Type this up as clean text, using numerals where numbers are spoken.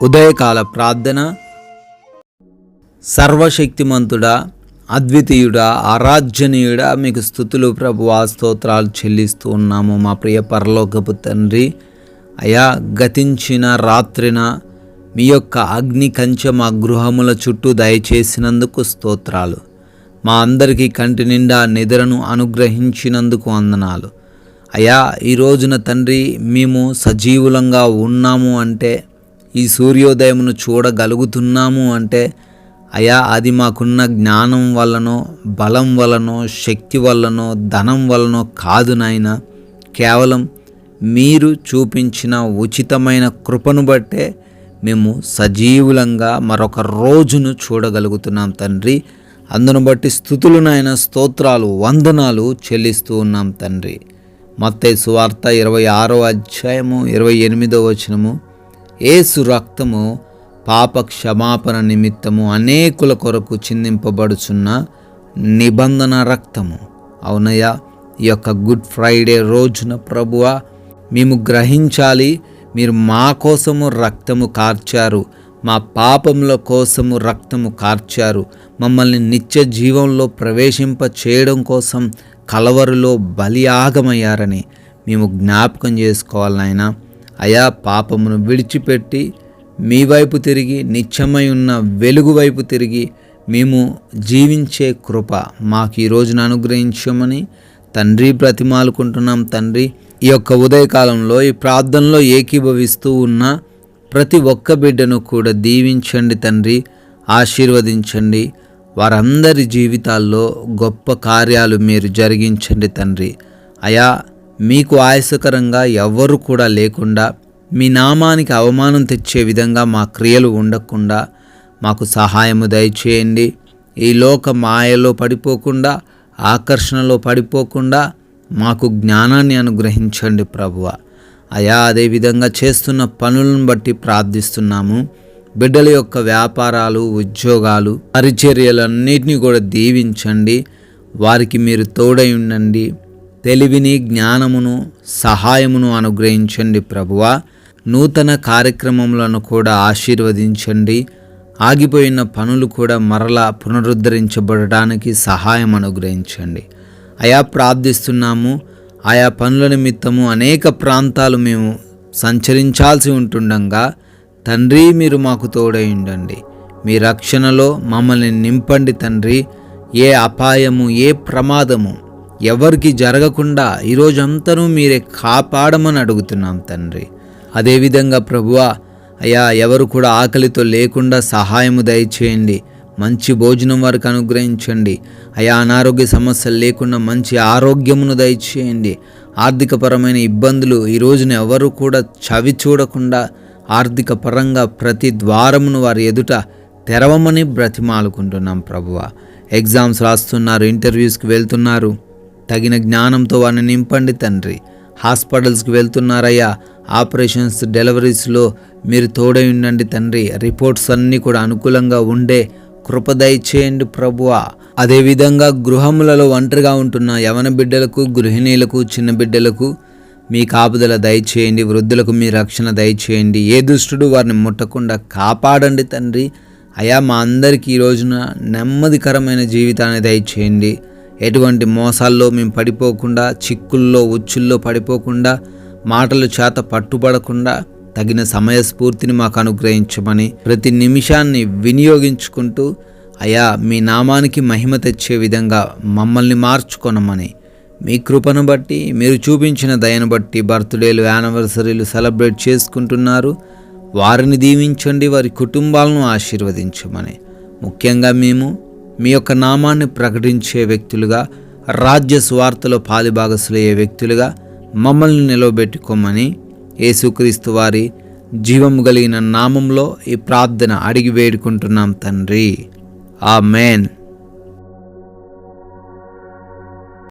ఉదయకాల ప్రార్థన. సర్వశక్తిమంతుడా, అద్వితీయుడా, ఆరాధ్యనీయుడా, మీకు స్తుతులు ప్రభువా, స్తోత్రాలు చెల్లిస్తూ ఉన్నాము. మా ప్రియ పరలోకపు తండ్రి, అయా గతించిన రాత్రిన మీ యొక్క అగ్ని కంచె మా గృహముల చుట్టూ దయచేసినందుకు స్తోత్రాలు. మా అందరికీ కంటి నిండా నిద్రను అనుగ్రహించినందుకు వందనాలు. అయా ఈ రోజున తండ్రి మేము సజీవులంగా ఉన్నాము అంటే, ఈ సూర్యోదయమును చూడగలుగుతున్నాము అంటే, అయా అది మాకున్న జ్ఞానం వల్లనో, బలం వల్లనో, శక్తి వల్లనో, ధనం వల్లనో కాదు నాయనా. కేవలం మీరు చూపించిన ఉచితమైన కృపను బట్టే మేము సజీవులంగా మరొక రోజును చూడగలుగుతున్నాం తండ్రి. అందును బట్టి స్తుతులు నాయన, స్తోత్రాలు, వందనాలు చెల్లిస్తూ ఉన్నాం తండ్రి. మత్తయి సువార్త 26వ అధ్యాయము 28వ వచనము, యేసు రక్తము పాప క్షమాపణ నిమిత్తము అనేకుల కొరకు చిందింపబడుచున్న నిబంధన రక్తము. అవునయ్యా, ఈ యొక్క గుడ్ ఫ్రైడే రోజున ప్రభువా మేము గ్రహించాలి, మీరు మా కోసము రక్తము కార్చారు, మా పాపముల కోసము రక్తము కార్చారు, మమ్మల్ని నిత్య జీవంలో ప్రవేశింప చేయడం కోసం కలవరిలో బలియాగమయ్యారని మేము జ్ఞాపకం చేసుకోవాలి నాయనా. అయా పాపమును విడిచిపెట్టి మీ వైపు తిరిగి, నిత్యమై ఉన్న వెలుగు వైపు తిరిగి మేము జీవించే కృప మాకు ఈ రోజున అనుగ్రహించమని తండ్రి బ్రతిమాలుకుంటున్నాం తండ్రి. ఈ యొక్క ఉదయకాలంలో ఈ ప్రార్థనలో ఏకీభవిస్తూ ఉన్న ప్రతి ఒక్క బిడ్డను కూడా దీవించండి తండ్రి, ఆశీర్వదించండి. వారందరి జీవితాల్లో గొప్ప కార్యాలు మీరు జరిగించండి తండ్రి. అయా మీకు ఆయాసకరంగా ఎవ్వరు కూడా లేకుండా, మీ నామానికి అవమానం తెచ్చే విధంగా మా క్రియలు ఉండకుండా మాకు సహాయము దయచేయండి. ఈ లోక మాయలో పడిపోకుండా, ఆకర్షణలో పడిపోకుండా మాకు జ్ఞానాన్ని అనుగ్రహించండి ప్రభువా. అయా అదేవిధంగా చేస్తున్న పనులను బట్టి ప్రార్థిస్తున్నాము. బిడ్డల యొక్క వ్యాపారాలు, ఉద్యోగాలు, పరిచర్యలన్నిటినీ కూడా దీవించండి. వారికి మీరు తోడై ఉండండి. తెలివిని, జ్ఞానమును, సహాయమును అనుగ్రహించండి ప్రభువా. నూతన కార్యక్రమములను కూడా ఆశీర్వదించండి. ఆగిపోయిన పనులు కూడా మరలా పునరుద్ధరించబడడానికి సహాయం అనుగ్రహించండి. అయా ప్రార్థిస్తున్నాము. ఆయా పనుల నిమిత్తము అనేక ప్రాంతాలు మేము సంచరించాల్సి ఉంటుండగా తండ్రి మీరు మాకు తోడై ఉండండి. మీ రక్షణలో మమ్మల్ని నింపండి తండ్రి. ఏ అపాయము, ఏ ప్రమాదము ఎవరికి జరగకుండా ఈరోజంతనూ మీరే కాపాడమని అడుగుతున్నాం తండ్రి. అదేవిధంగా ప్రభువా, అయ్యా ఎవరు కూడా ఆకలితో లేకుండా సహాయము దయచేయండి. మంచి భోజనం వారికి అనుగ్రహించండి. అయా అనారోగ్య సమస్యలు లేకుండా మంచి ఆరోగ్యమును దయచేయండి. ఆర్థికపరమైన ఇబ్బందులు ఈ రోజున ఎవరు కూడా చవి చూడకుండా ఆర్థిక పరంగా ప్రతి ద్వారమును వారి ఎదుట తెరవమని బ్రతిమాలుకుంటున్నాం ప్రభువా. ఎగ్జామ్స్ రాస్తున్నారు, ఇంటర్వ్యూస్కి వెళ్తున్నారు, తగిన జ్ఞానంతో వారిని నింపండి తండ్రి. హాస్పిటల్స్కి వెళ్తున్నారయ్యా, ఆపరేషన్స్, డెలివరీస్లో మీరు తోడై ఉండండి తండ్రి. రిపోర్ట్స్ అన్నీ కూడా అనుకూలంగా ఉండే కృప దయచేయండి ప్రభువా. అదేవిధంగా గృహములలో ఒంటరిగా ఉంటున్న యవన బిడ్డలకు, గృహిణీలకు, చిన్న బిడ్డలకు మీ కాపుదల దయచేయండి. వృద్ధులకు మీ రక్షణ దయచేయండి. ఏ దుష్టుడు వారిని ముట్టకుండా కాపాడండి తండ్రి. అయా మా అందరికీ ఈ రోజున నెమ్మదికరమైన జీవితాన్ని దయచేయండి. ఎటువంటి మోసాల్లో మేము పడిపోకుండా, చిక్కుల్లో, ఉచ్చుల్లో పడిపోకుండా, మాటల చేత పట్టుబడకుండా తగిన సమయస్ఫూర్తిని మాకు అనుగ్రహించమని ప్రతి నిమిషాన్ని వినియోగించుకుంటూ అయా మీ నామానికి మహిమ తెచ్చే విధంగా మమ్మల్ని మార్చుకొనమని మీ కృపను బట్టి, మీరు చూపించిన దయను బట్టి బర్త్డేలు, యానివర్సరీలు సెలబ్రేట్ చేసుకుంటున్నారు. వారిని దీవించండి, వారి కుటుంబాలను ఆశీర్వదించమని, ముఖ్యంగా మేము మీ యొక్క నామాన్ని ప్రకటించే వ్యక్తులుగా, రాజ్య స్వార్థలో పాలిభాగస్తులయ్యే వ్యక్తులుగా మమ్మల్ని నిలవబెట్టుకోమని యేసుక్రీస్తు వారి జీవము కలిగిన నామంలో ఈ ప్రార్థన అడిగి వేడుకుంటున్నాం తండ్రి. ఆమేన్.